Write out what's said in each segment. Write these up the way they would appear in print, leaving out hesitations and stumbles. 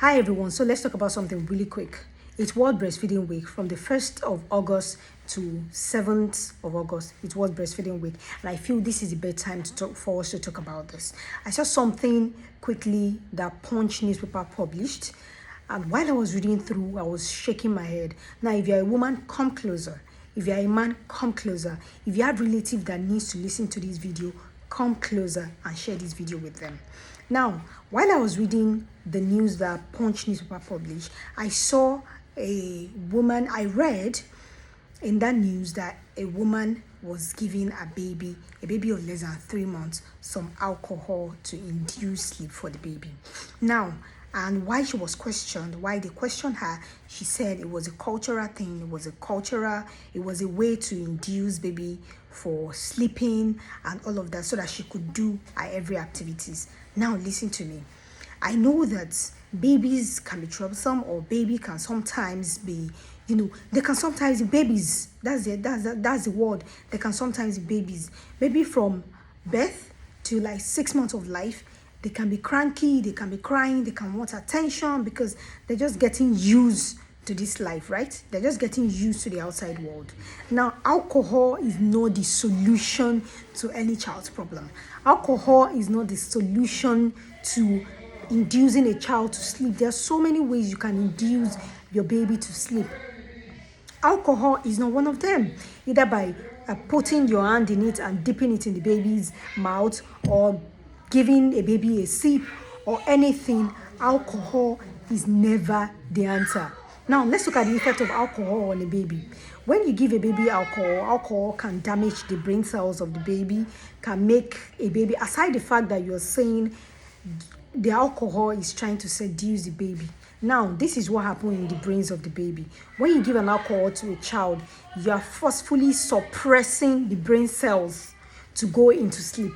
Hi everyone, so let's talk about something really quick. It's World Breastfeeding Week from the 1st of August to 7th of August. It's World Breastfeeding Week, and I feel this is the best time for us to talk about this. I saw something quickly that Punch newspaper published, and while I was reading through, I was shaking my head. Now, if you're a woman, come closer. If you're a man, come closer. If you have relatives that needs to listen to this video, come closer and share this video with them. Now, while I was reading the news that Punch newspaper published, I saw a woman, I read in that news that a woman was giving a baby of less than 3 months, some alcohol to induce sleep for the baby. Now, and why she was questioned, why they questioned her, she said it was a cultural thing, it was a way to induce baby for sleeping and all of that so that she could do her every activities. Now listen to me. I know that babies can be troublesome, or baby can sometimes be, they can sometimes be babies. That's the word. They can sometimes be babies. Maybe from birth to like 6 months of life, they can be cranky, they can be crying, they can want attention because they're just getting used to this life, right? They're just getting used to the outside world. Now, alcohol is not the solution to any child's problem. Alcohol is not the solution to inducing a child to sleep. There are so many ways you can induce your baby to sleep. Alcohol is not one of them, either by putting your hand in it and dipping it in the baby's mouth, or giving a baby a sip, or anything. Alcohol is never the answer. Now, let's look at the effect of alcohol on a baby. When you give a baby alcohol can damage the brain cells of the baby, can make a baby, aside the fact that you're saying the alcohol is trying to seduce the baby. Now, this is what happens in the brains of the baby. When you give an alcohol to a child, you are forcefully suppressing the brain cells to go into sleep.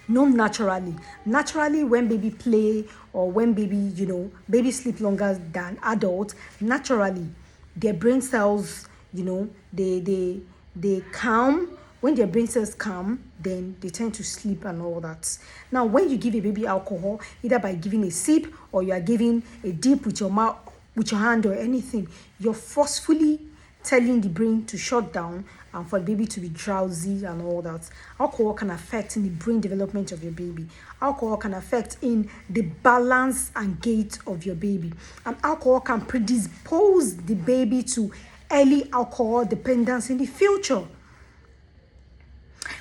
Not naturally. Naturally, when baby play or when baby sleep longer than adults, naturally, their brain cells, they calm. When their brain cells calm, then they tend to sleep and all that. Now, when you give a baby alcohol, either by giving a sip or you are giving a dip with your mouth, with your hand or anything, you're forcefully telling the brain to shut down and for the baby to be drowsy and all that. Alcohol can affect in the brain development of your baby. Alcohol can affect in the balance and gait of your baby. And alcohol can predispose the baby to early alcohol dependence in the future.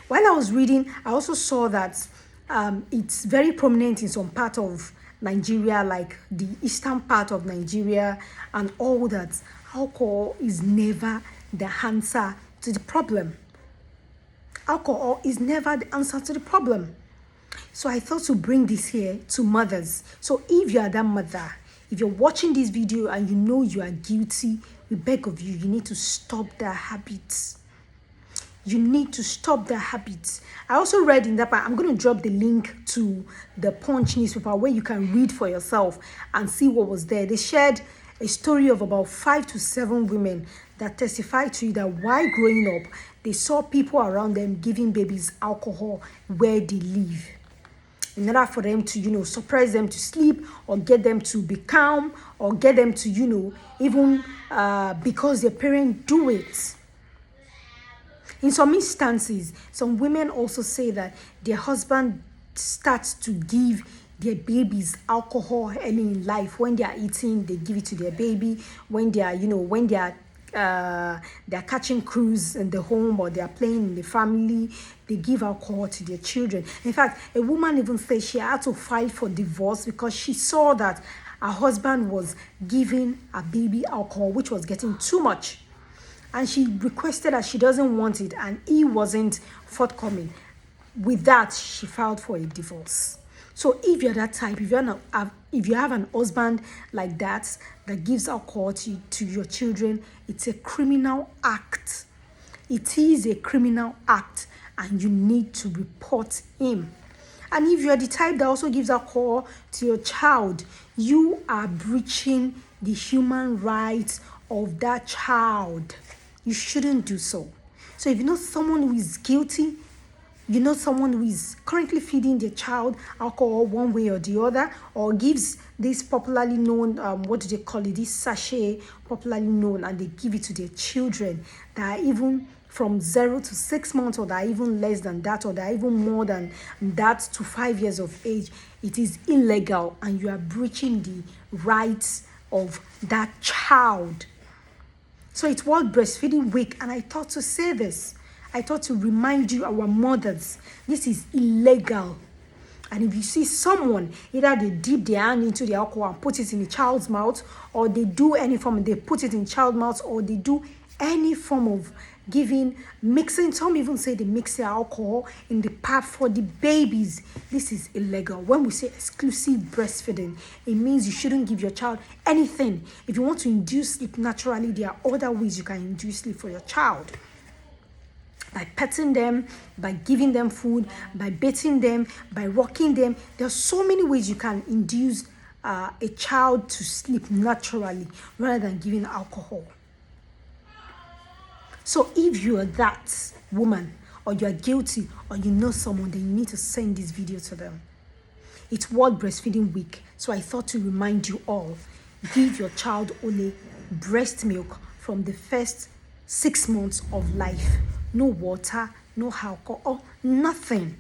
While I was reading, I also saw that it's very prominent in some part of Nigeria, like the eastern part of Nigeria and all that. Alcohol is never the answer to the problem. Alcohol is never the answer to the problem. So I thought to bring this here to mothers. So if you are that mother, if you're watching this video and you know you are guilty, we beg of you, you need to stop that habit. You need to stop the habits. I also read in that part, I'm going to drop the link to the Punch newspaper where you can read for yourself and see what was there. They shared a story of about 5 to 7 women that testified to you that while growing up, they saw people around them giving babies alcohol where they live, in order for them to, suppress them to sleep, or get them to be calm, or get them to, even because their parents do it. In some instances, some women also say that their husband starts to give their babies alcohol early in life. When they are eating, they give it to their baby. When they are, they're catching cruise in the home, or they are playing in the family, they give alcohol to their children. In fact, a woman even said she had to file for divorce because she saw that her husband was giving a baby alcohol, which was getting too much. And she requested that she doesn't want it, and he wasn't forthcoming. With that, she filed for a divorce. So if you're that type, if you have an husband like that gives alcohol to your children, it's a criminal act. It is a criminal act, and you need to report him. And if you're the type that also gives alcohol to your child, you are breaching the human rights of that child. You shouldn't do so. So if you know someone who is guilty, you know someone who is currently feeding their child alcohol one way or the other, or gives this popularly known, what do they call it, this sachet, popularly known, and they give it to their children that are even from 0 to 6 months, or that are even less than that, or that are even more than that to 5 years of age. It is illegal, and you are breaching the rights of that child. So it's World Breastfeeding Week, and I thought to say this. I thought to remind you, our mothers, this is illegal. And if you see someone, either they dip their hand into the alcohol and put it in the child's mouth, or they do any form, they put it in child's mouth, or they do any form of giving, mixing, some even say they mix the alcohol in the pap for the babies. This is illegal. When we say exclusive breastfeeding, it means you shouldn't give your child anything. If you want to induce sleep naturally, there are other ways you can induce sleep for your child. By petting them, by giving them food, by bathing them, by rocking them. There are so many ways you can induce a child to sleep naturally rather than giving alcohol. So if you are that woman, or you are guilty, or you know someone, then you need to send this video to them. It's World Breastfeeding Week, so I thought to remind you all, give your child only breast milk from the first 6 months of life. No water, no alcohol, nothing.